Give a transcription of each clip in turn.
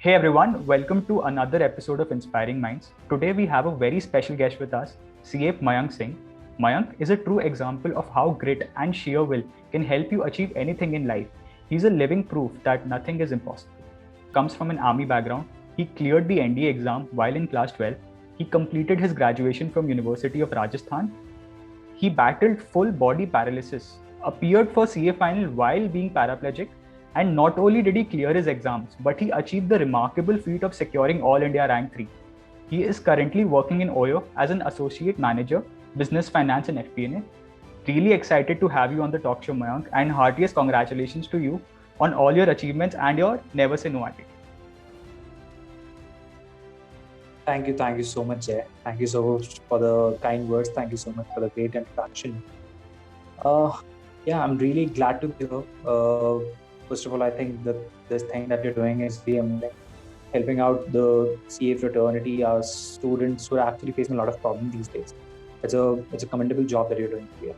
Hey everyone, welcome to another episode of Inspiring Minds. Today we have a very special guest with us, CA Mayank Singh. Mayank is a true example of how grit and sheer will can help you achieve anything in life. He's a living proof that nothing is impossible. Comes from an army background. He cleared the NDA exam while in class 12. He completed his graduation from University of Rajasthan. He battled full body paralysis, appeared for CA final while being paraplegic, and not only did he clear his exams, but he achieved the remarkable feat of securing All India Rank 3. He is currently working in OYO as an associate manager, business finance and FP&A. Really excited to have you on the talk show, Mayank, and heartiest congratulations to you on all your achievements and your never say no attitude. Thank you so much, Jay. Thank you so much for the kind words. Thank you so much for the great introduction. I'm really glad to be here. First of all, I think that this thing that you're doing is really amazing. Helping out the CA fraternity, our students who are actually facing a lot of problems these days. It's a commendable job that you're doing here.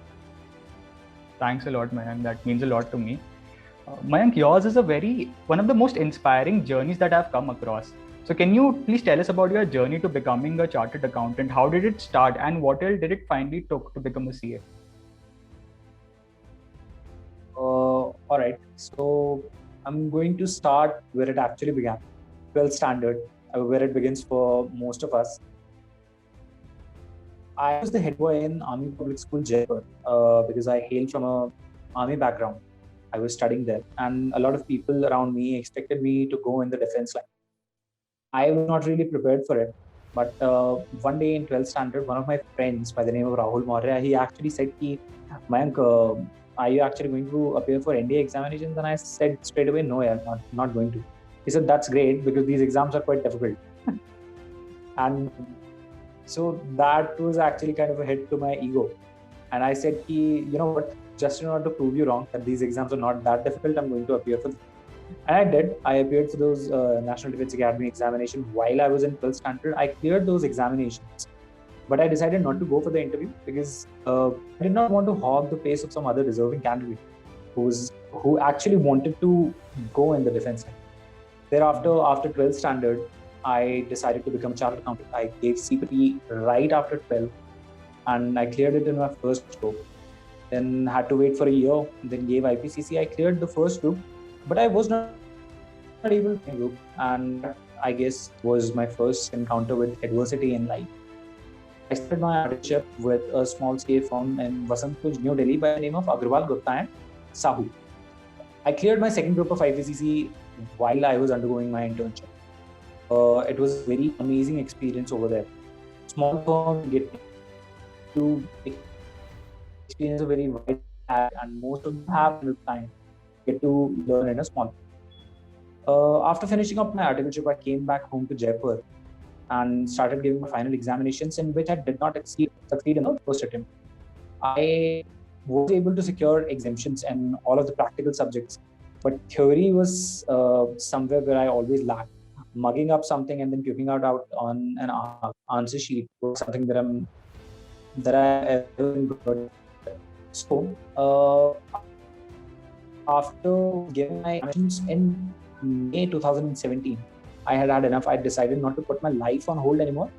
Thanks a lot, Mayank. That means a lot to me. Mayank, yours is one of the most inspiring journeys that I've come across. So can you please tell us about your journey to becoming a chartered accountant? How did it start and what else did it finally took to become a CA? All right. So I'm going to start where it actually began. 12th standard, where it begins for most of us. I was the head boy in Army Public School, Jaipur, because I hail from a army background. I was studying there, and a lot of people around me expected me to go in the defense line. I was not really prepared for it. But one day in 12th standard, one of my friends by the name of Rahul Maurya, he actually said, Mayank, are you actually going to appear for NDA examinations? And I said straight away, no, I'm not going to. He said, that's great because these exams are quite difficult. And so that was actually kind of a hit to my ego. And I said, you know what, just in order to prove you wrong, that these exams are not that difficult, I'm going to appear for them. And I did. I appeared for those National Defense Academy examinations while I was in 12th standard. I cleared those examinations. But I decided not to go for the interview because I did not want to hog the pace of some other deserving candidate who actually wanted to go in the defense line. Thereafter, after 12th standard, I decided to become a chartered accountant. I gave CPT right after 12 and I cleared it in my first group. Then had to wait for a year, then gave IPCC. I cleared the first group, but I was not able to group, and I guess was my first encounter with adversity in life. I started my apprenticeship with a small CA firm in Vasant Kuj, New Delhi by the name of Agrawal Gupta and Sahu. I cleared my second group of IPCC while I was undergoing my internship. It was a very amazing experience over there. Small firm, get to experience a very wide and most of them have little time get to learn in a small. After finishing up my articleship, I came back home to Jaipur and started giving my final examinations, in which I did not succeed in the first attempt. I was able to secure exemptions in all of the practical subjects, but theory was somewhere where I always lacked. Mugging up something and then puking out on an answer sheet was something that I ever been good at. So after giving my examinations in May 2017, I had enough. I decided not to put my life on hold anymore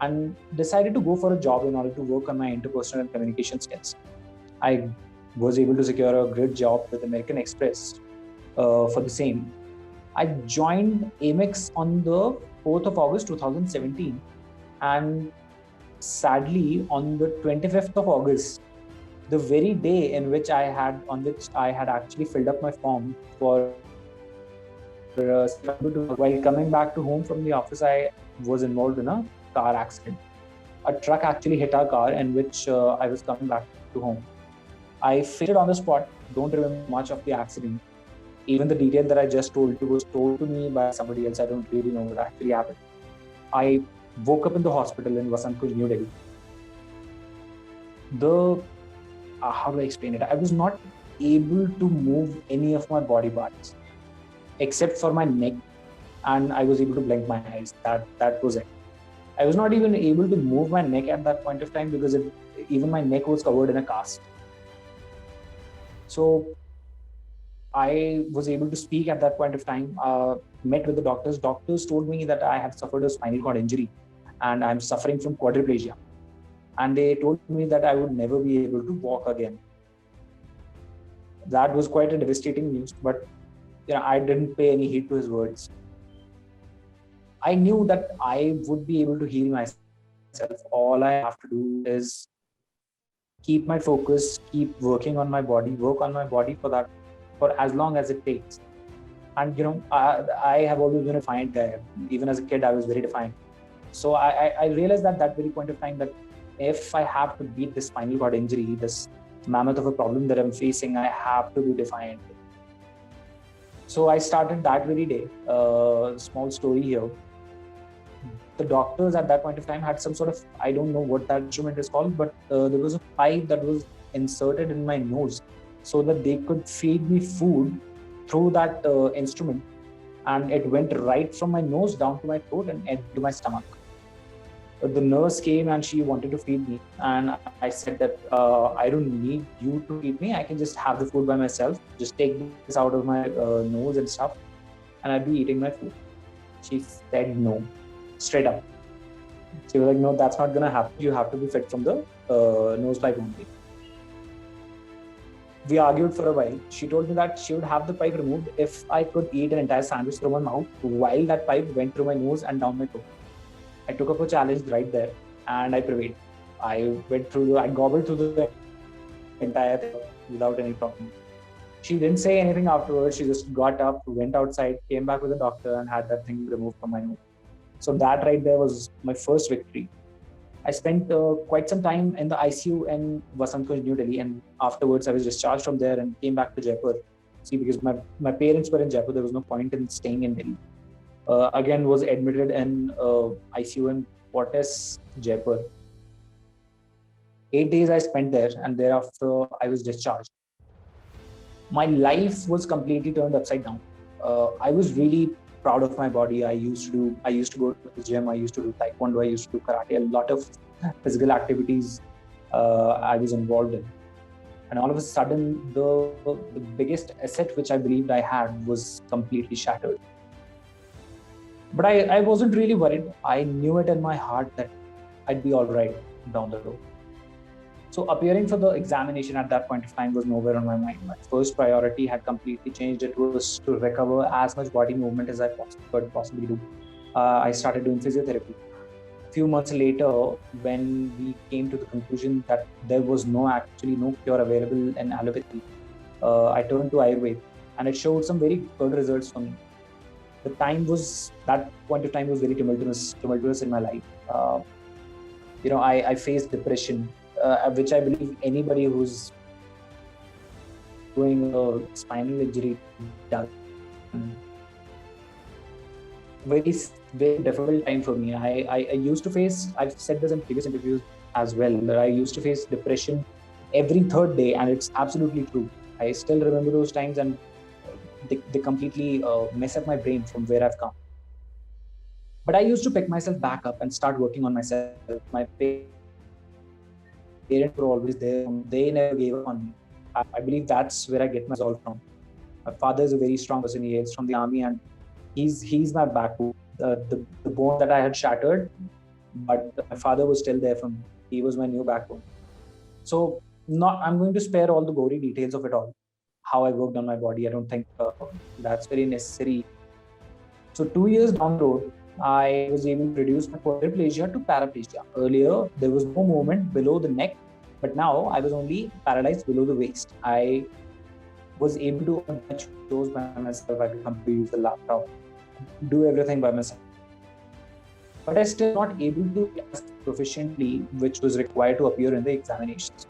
and decided to go for a job in order to work on my interpersonal and communication skills. I was able to secure a great job with American Express for the same. I joined Amex on the 4th of August 2017, and sadly on the 25th of August, the very day in which I had actually filled up my form for while coming back to home from the office, I was involved in a car accident. A truck actually hit our car in which I was coming back to home. I fainted on the spot, don't remember much of the accident. Even the detail that I just told you was told to me by somebody else. I don't really know what actually happened. I woke up in the hospital in Vasant Kuj, New Delhi. How do I explain it? I was not able to move any of my body parts except for my neck, and I was able to blink my eyes. That was it. I was not even able to move my neck at that point of time because even my neck was covered in a cast. So I was able to speak at that point of time. Met with the doctors. Doctors told me that I have suffered a spinal cord injury and I'm suffering from quadriplegia. And they told me that I would never be able to walk again. That was quite a devastating news, but I didn't pay any heed to his words. I knew that I would be able to heal myself. All I have to do is keep my focus, keep working on my body, work on my body for as long as it takes. And I have always been a defiant guy. Even as a kid, I was very defiant. So I realized that very point of time that if I have to beat this spinal cord injury, this mammoth of a problem that I'm facing, I have to be defiant. So I started that very day. Small story here. The doctors at that point of time had some sort of, I don't know what that instrument is called, but there was a pipe that was inserted in my nose so that they could feed me food through that instrument. And it went right from my nose down to my throat and into my stomach. The nurse came and she wanted to feed me. And I said that I don't need you to feed me. I can just have the food by myself. Just take this out of my nose and stuff. And I'd be eating my food. She said no, straight up. She was like, no, that's not going to happen. You have to be fed from the nose pipe only. We argued for a while. She told me that she would have the pipe removed if I could eat an entire sandwich through my mouth while that pipe went through my nose and down my throat. I took up a challenge right there and I prevailed. I gobbled through the entire thing without any problem. She didn't say anything afterwards. She just got up, went outside, came back with a doctor and had that thing removed from my nose. So that right there was my first victory. I spent quite some time in the ICU in Vasant Kunj, New Delhi, and afterwards I was discharged from there and came back to Jaipur. See, because my parents were in Jaipur, there was no point in staying in Delhi. Again, was admitted in ICU in Fortis, Jaipur. 8 days I spent there, and thereafter I was discharged. My life was completely turned upside down. I was really proud of my body. I used to go to the gym. I used to do taekwondo. I used to do karate. A lot of physical activities I was involved in. And all of a sudden, the biggest asset which I believed I had was completely shattered. But I wasn't really worried. I knew it in my heart that I'd be all right down the road. So appearing for the examination at that point of time was nowhere on my mind. My first priority had completely changed. It was to recover as much body movement as I could possibly do. I started doing physiotherapy. A few months later, when we came to the conclusion that there was no cure available in allopathy, I turned to Ayurveda, and it showed some very good results for me. That point of time was very tumultuous in my life. I faced depression, which I believe anybody who's doing a spinal injury does. Very, very difficult time for me. I used to face, I've said this in previous interviews as well, that I used to face depression every third day, and it's absolutely true. I still remember those times, and they completely mess up my brain from where I've come. But I used to pick myself back up and start working on myself. My parents were always there. They never gave up on me. I believe that's where I get my resolve from. My father is a very strong person. He hails from the army, and he's my backbone. The bone that I had shattered, but my father was still there for me. He was my new backbone. So I'm going to spare all the gory details of it all. How I worked on my body, I don't think that's very necessary. So 2 years down the road, I was able to reduce my quadriplegia to paraplegia. Earlier, there was no movement below the neck, but now I was only paralyzed below the waist. I was able to earn my chores by myself. I could come to use the laptop, do everything by myself. But I still not able to test proficiently, which was required to appear in the examinations.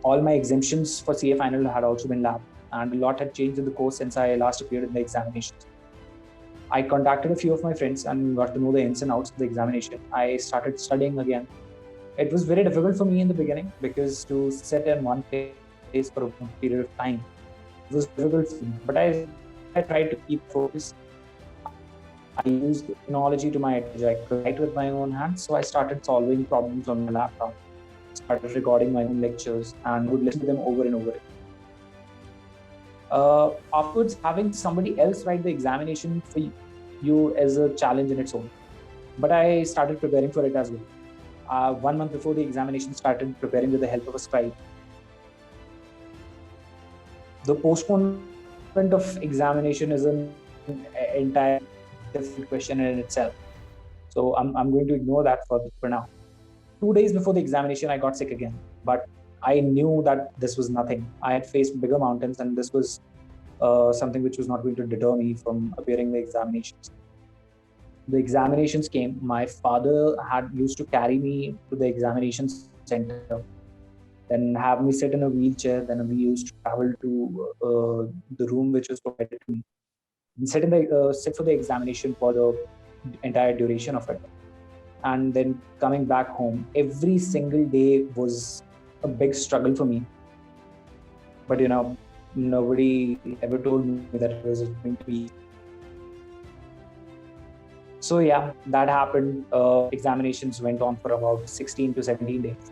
All my exemptions for CA final had also been lapped, and a lot had changed in the course since I last appeared in the examinations. I contacted a few of my friends and got to know the ins and outs of the examination. I started studying again. It was very difficult for me in the beginning because to sit in one place for a period of time, it was difficult for me. But I tried to keep focused. I used technology to my advantage. I could write with my own hands, so I started solving problems on my laptop. Started recording my own lectures and would listen to them over and over. Afterwards, having somebody else write the examination for you is a challenge in its own. But I started preparing for it as well. 1 month before the examination, started preparing with the help of a scribe. The postponement of examination is an entire different question in itself. So I'm going to ignore that for now. 2 days before the examination, I got sick again. But I knew that this was nothing. I had faced bigger mountains, and this was something which was not going to deter me from appearing in the examinations. The examinations came. My father had used to carry me to the examination center, then have me sit in a wheelchair. Then we used to travel to the room which was provided to me, and sit for the examination for the entire duration of it. And then coming back home, every single day was a big struggle for me. But nobody ever told me that it was going to be. So yeah, that happened. Examinations went on for about 16 to 17 days.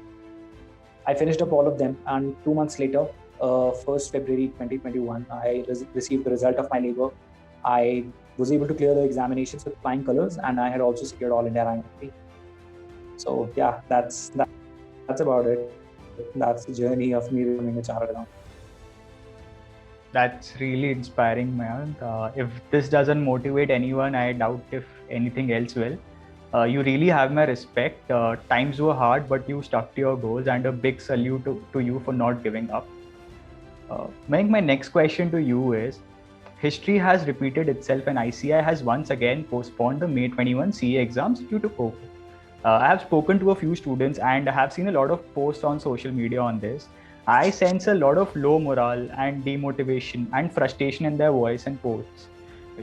I finished up all of them, and 2 months later, 1st February 2021, I received the result of my labor. I was able to clear the examinations with flying colors, and I had also secured All India rank 3. So yeah, that's about it. That's the journey of me becoming a chartered accountant. That's really inspiring, Mayank. If this doesn't motivate anyone, I doubt if anything else will. You really have my respect. Times were hard, but you stuck to your goals, and a big salute to you for not giving up. Mayank, my next question to you is, history has repeated itself and ICAI has once again postponed the May 21 CA exams due to COVID. I have spoken to a few students and have seen a lot of posts on social media on this. I sense a lot of low morale and demotivation and frustration in their voice and posts.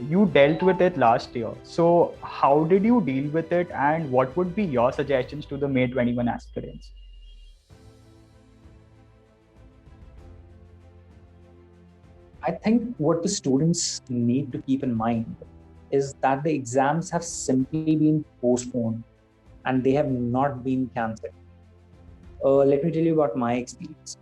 You dealt with it last year. So how did you deal with it, and what would be your suggestions to the May 21 aspirants? I think what the students need to keep in mind is that the exams have simply been postponed and they have not been cancelled. Let me tell you about my experience.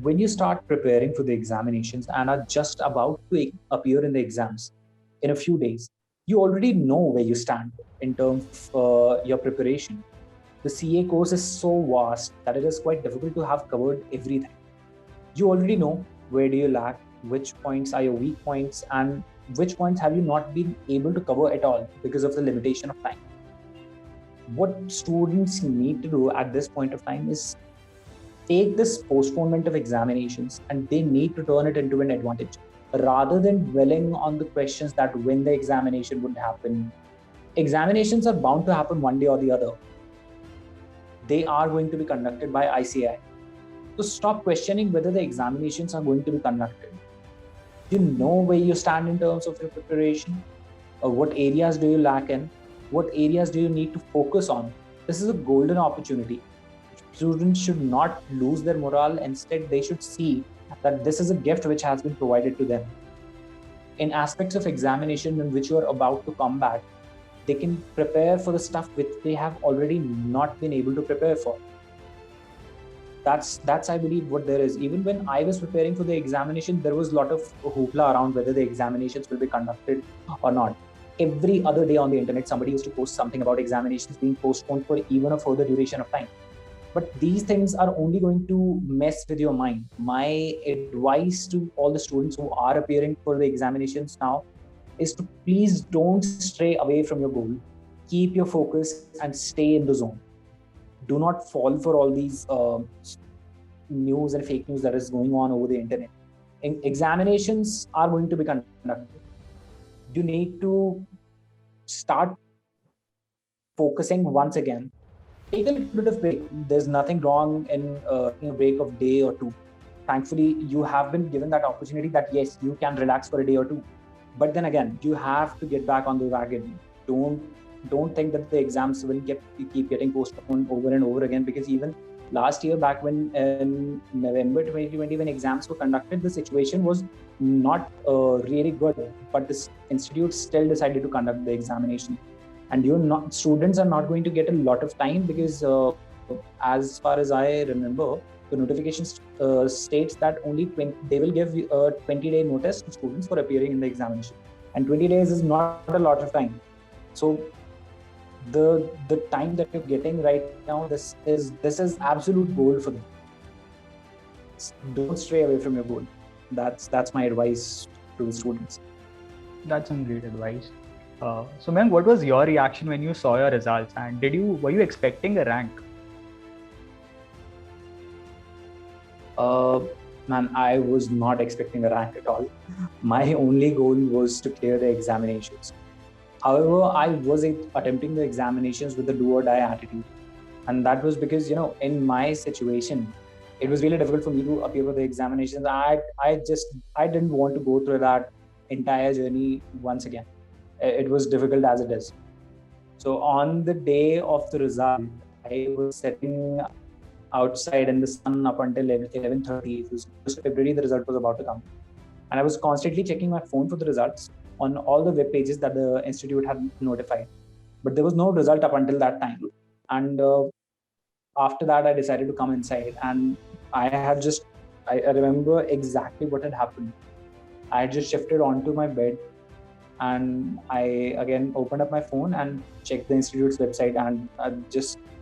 When you start preparing for the examinations and are just about to appear in the exams in a few days, you already know where you stand in terms of your preparation. The CA course is so vast that it is quite difficult to have covered everything. You already know where do you lack, which points are your weak points, and which points have you not been able to cover at all because of the limitation of time. What students need to do at this point of time is take this postponement of examinations and they need to turn it into an advantage rather than dwelling on the questions that when the examination would happen. Examinations are bound to happen one day or the other. They are going to be conducted by ICAI. So stop questioning whether the examinations are going to be conducted. You know where you stand in terms of your preparation, or what areas do you lack in, what areas do you need to focus on. This is a golden opportunity. Students should not lose their morale. Instead, they should see that this is a gift which has been provided to them. In aspects of examination in which you are about to combat, they can prepare for the stuff which they have already not been able to prepare for. That's I believe what there is. Even when I was preparing for the examination, there was a lot of hoopla around whether the examinations will be conducted or not. Every other day on the internet, somebody used to post something about examinations being postponed for even a further duration of time. But these things are only going to mess with your mind. My advice to all the students who are appearing for the examinations now is to please don't stray away from your goal. Keep your focus and stay in the zone. Do not fall for all these news and fake news that is going on over the internet. Examinations are going to be conducted. You need to start focusing once again. Take a little bit of break. There's nothing wrong in taking a break of day or two. Thankfully, you have been given that opportunity that yes, you can relax for a day or two. But then again, you have to get back on the wagon. Don't think that the exams will keep getting postponed over and over again, because even last year, back when in November 2020, when exams were conducted, the situation was not really good, but the institute still decided to conduct the examination. And students are not going to get a lot of time, because as far as I remember, the notifications states that they will give a 20-day notice to students for appearing in the examination, and 20 days is not a lot of time. So the time that you're getting right now, this is absolute gold for them. Don't stray away from your goal. That's my advice to the students. That's some great advice. So, Mayank, what was your reaction when you saw your results, and were you expecting a rank? Man, I was not expecting a rank at all. My only goal was to clear the examinations. However, I was attempting the examinations with the do or die attitude. And that was because, in my situation, it was really difficult for me to appear for the examinations. I didn't want to go through that entire journey once again. It was difficult as it is. So on the day of the result, I was sitting outside in the sun up until 11:30. It was 1st February, the result was about to come. And I was constantly checking my phone for the results on all the web pages that the institute had notified. But there was no result up until that time. And after that, I decided to come inside. And I remember exactly what had happened. I had just shifted onto my bed, and I again opened up my phone and checked the institute's website, and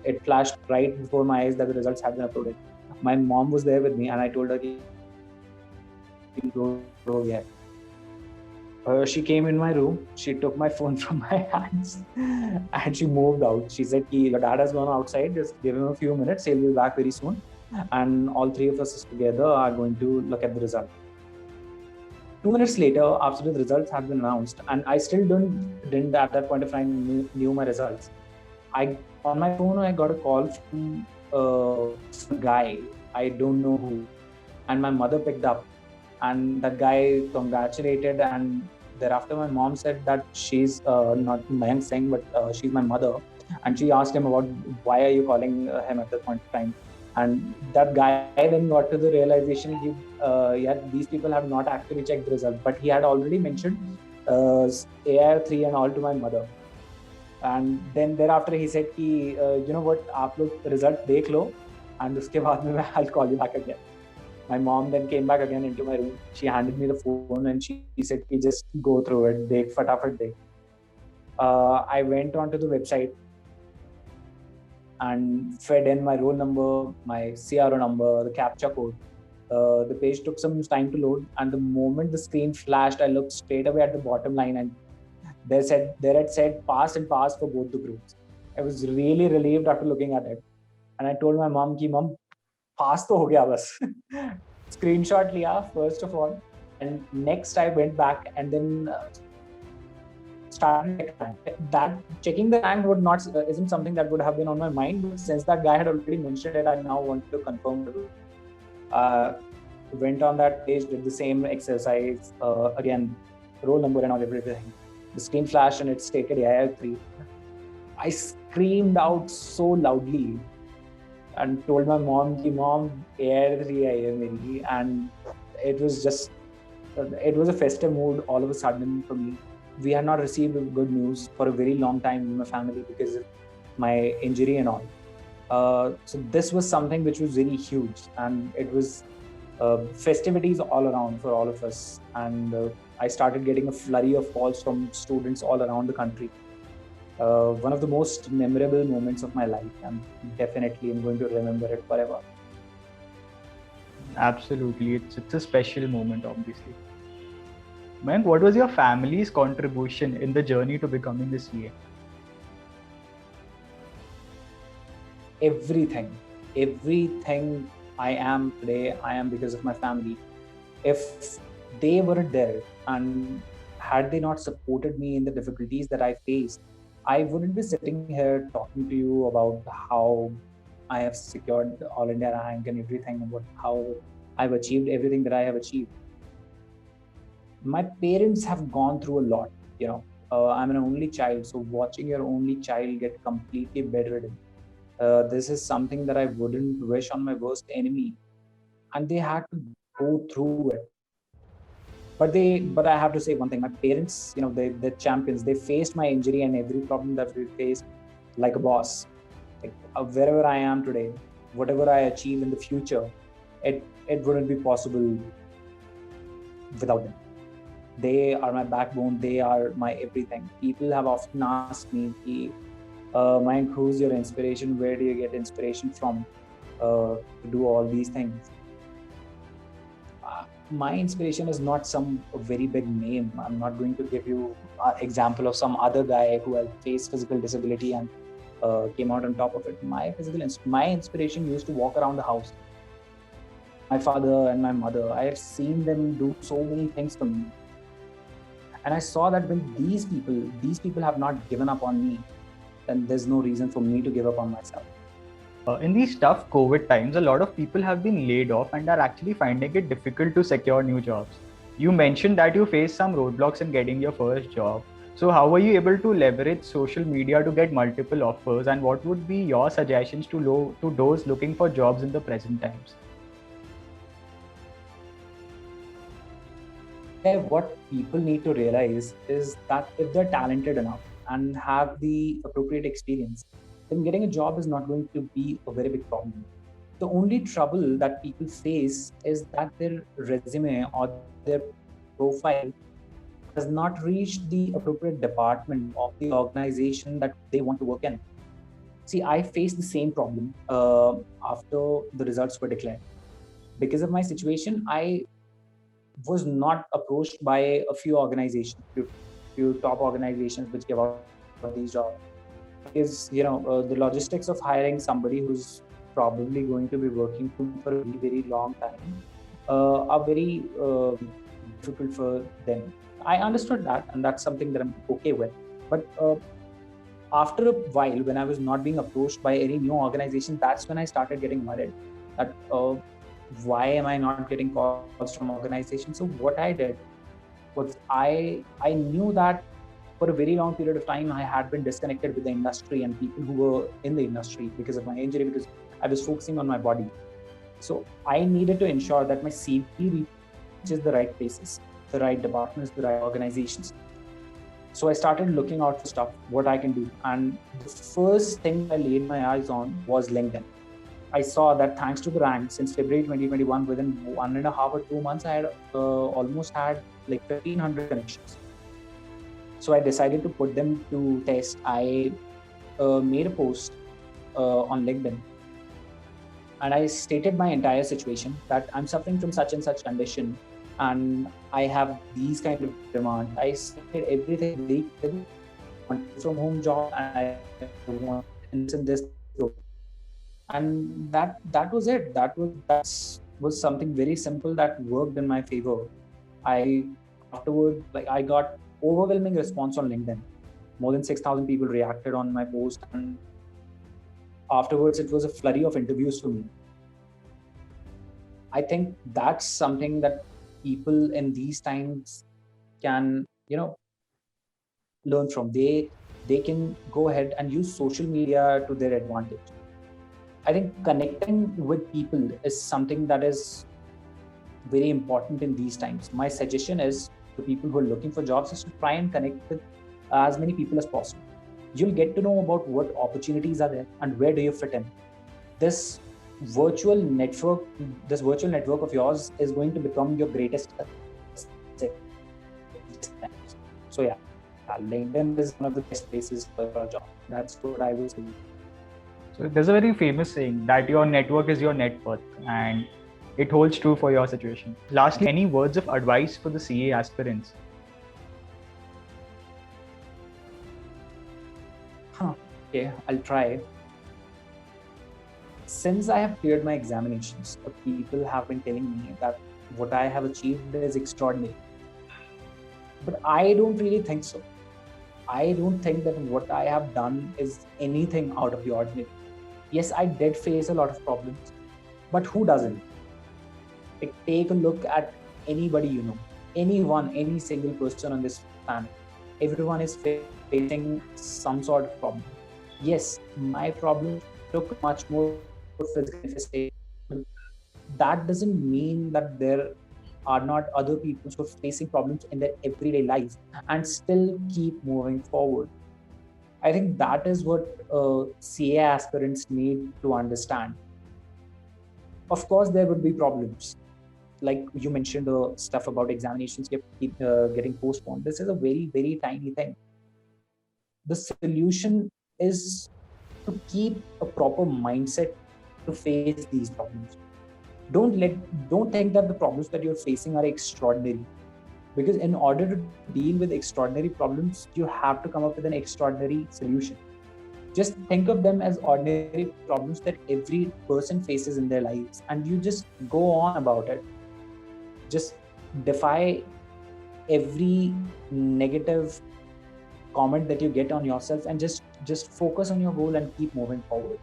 it flashed right before my eyes that the results had been uploaded. My mom was there with me, and I told her, she came in my room, she took my phone from my hands and she moved out. She said, your dad has gone outside, just give him a few minutes, he'll be back very soon. And all three of us together are going to look at the result. 2 minutes later, after the results had been announced, and I still didn't at that point of time knew my results. On my phone, I got a call from some guy, I don't know who, and my mother picked up, and that guy congratulated, and thereafter my mom said that she's not Mayank Singh, but she's my mother, and she asked him about why are you calling him at that point of time. And that guy then got to the realization these people have not actually checked the result, but he had already mentioned AIR3 and all to my mother. And then thereafter he said, you know what, aap log result dekh lo, and uske baad mein I'll call you back again. My mom then came back again into my room. She handed me the phone and she said, just go through it, dekh fatafat dekh. I went onto the website and fed in my roll number, my CRO number, the CAPTCHA code. The page took some time to load, and the moment the screen flashed, I looked straight away at the bottom line, and there it said pass and pass for both the groups. I was really relieved after looking at it, and I told my mom, "Mom, pass to ho gaya bas." Screenshot liya first of all, and next I went back and then started that checking the rank isn't something that would have been on my mind, but since that guy had already mentioned it, I now wanted to confirm it. Went on that page, did the same exercise again, roll number and all, everything. The screen flashed and it stated AIR3. I screamed out so loudly and told my mom, AIR3 hai meri. And it was a festive mood all of a sudden for me. We had not received good news for a very long time in my family because of my injury and all. So this was something which was really huge, and it was festivities all around for all of us. And I started getting a flurry of calls from students all around the country. One of the most memorable moments of my life, and definitely I'm going to remember it forever. Absolutely, it's a special moment, obviously. Mayank, what was your family's contribution in the journey to becoming a CA? Everything I am today, I am because of my family. If they weren't there and had they not supported me in the difficulties that I faced, I wouldn't be sitting here talking to you about how I have secured the All India rank and everything, about how I've achieved everything that I have achieved. My parents have gone through a lot, I'm an only child, so watching your only child get completely bedridden, this is something that I wouldn't wish on my worst enemy, and they had to go through it. But I have to say one thing: my parents, they're champions. They faced my injury and every problem that we faced like a boss. Like, wherever I am today, whatever I achieve in the future, it it wouldn't be possible without them. They are my backbone. They are my everything. People have often asked me, Mayank, who's your inspiration? Where do you get inspiration from to do all these things? My inspiration is not some very big name. I'm not going to give you an example of some other guy who has faced physical disability and came out on top of it. My inspiration used to walk around the house. My father and my mother, I have seen them do so many things for me. And I saw that when these people have not given up on me, then there's no reason for me to give up on myself. In these tough COVID times, a lot of people have been laid off and are actually finding it difficult to secure new jobs. You mentioned that you faced some roadblocks in getting your first job. So, how were you able to leverage social media to get multiple offers, and what would be your suggestions to those looking for jobs in the present times? What people need to realize is that if they're talented enough and have the appropriate experience, then getting a job is not going to be a very big problem. The only trouble that people face is that their resume or their profile does not reach the appropriate department of the organization that they want to work in. See, I faced the same problem after the results were declared. Because of my situation, I was not approached by a few organizations, few top organizations which give out these jobs. Because the logistics of hiring somebody who's probably going to be working for a very, very long time are very difficult for them. I understood that, and that's something that I'm okay with. But after a while, when I was not being approached by any new organization, that's when I started getting worried that why am I not getting calls from organizations? So what I did was I knew that for a very long period of time I had been disconnected with the industry and people who were in the industry because of my injury, because I was focusing on my body. So I needed to ensure that my CV reaches the right places, the right departments, the right organizations. So I started looking out for stuff, what I can do. And the first thing I laid my eyes on was LinkedIn. I saw that thanks to the rank, since February 2021, within 1.5 or 2 months, I had almost had like 1,500 connections. So I decided to put them to test. I made a post on LinkedIn, and I stated my entire situation, that I'm suffering from such and such condition, and I have these kind of demand. I stated everything very clearly. I want from home job, and I want in this. And that was it. That was something very simple that worked in my favor. I afterward, like, I got overwhelming response on LinkedIn. More than 6,000 people reacted on my post, and afterwards it was a flurry of interviews for me. I think that's something that people in these times can learn from. They can go ahead and use social media to their advantage. I think connecting with people is something that is very important in these times. My suggestion is to people who are looking for jobs is to try and connect with as many people as possible. You'll get to know about what opportunities are there and where do you fit in. This virtual network, this virtual network of yours is going to become your greatest asset. So yeah, LinkedIn is one of the best places for a job. That's what I would say. So there's a very famous saying that your network is your net worth, and it holds true for your situation. Lastly, any words of advice for the CA aspirants? Okay, I'll try. Since I have cleared my examinations, people have been telling me that what I have achieved is extraordinary. But I don't really think so. I don't think that what I have done is anything out of the ordinary. Yes, I did face a lot of problems, but who doesn't? Like, take a look at anybody you know, anyone, any single person on this planet. Everyone is facing some sort of problem. Yes, my problem took much more physical manifestation. That doesn't mean that there are not other people who are facing problems in their everyday life and still keep moving forward. I think that is what CA aspirants need to understand. Of course, there would be problems. Like you mentioned, the stuff about examinations keep getting postponed. This is a very, very tiny thing. The solution is to keep a proper mindset to face these problems. Don't think that the problems that you're facing are extraordinary, because in order to deal with extraordinary problems, you have to come up with an extraordinary solution. Just think of them as ordinary problems that every person faces in their lives, and you just go on about it. Just defy every negative comment that you get on yourself, and just focus on your goal and keep moving forward.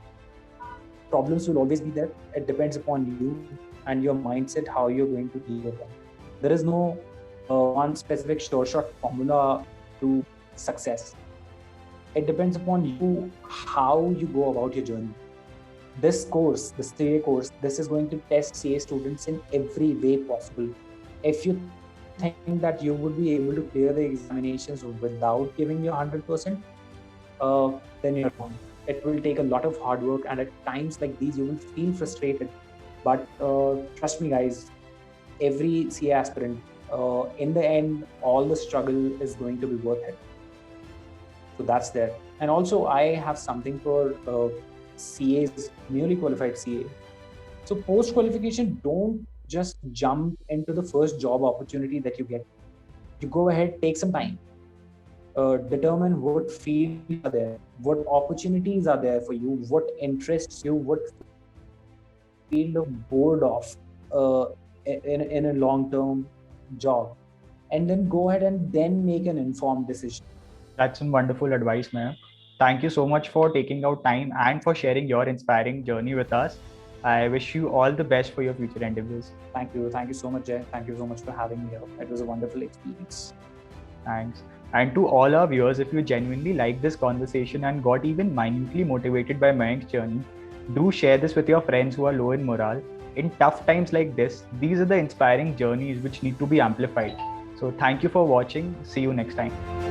Problems will always be there. It depends upon you and your mindset how you're going to deal with them. There is no one specific sure shot formula to success. It depends upon you how you go about your journey. This course, the CA course, this is going to test CA students in every way possible. If you think that you would be able to clear the examinations without giving your 100%, then you're wrong. It will take a lot of hard work, and at times like these, you will feel frustrated. But trust me, guys, every CA aspirant, in the end, all the struggle is going to be worth it. So that's there. And also, I have something for CAs, newly qualified CA. So post qualification, don't just jump into the first job opportunity that you get. You go ahead, take some time, determine what fields are there, what opportunities are there for you, what interests you, what field of bored of in a long-term job, and then go ahead and then make an informed decision. That's some wonderful advice, ma'am. Thank you so much for taking out time and for sharing your inspiring journey with us. I wish you all the best for your future endeavors. Thank you. Thank you so much, Jay. Thank you so much for having me here. It was a wonderful experience. Thanks. And to all our viewers, if you genuinely liked this conversation and got even minutely motivated by Mayank's journey, do share this with your friends who are low in morale. In tough times like this, these are the inspiring journeys which need to be amplified. So thank you for watching. See you next time.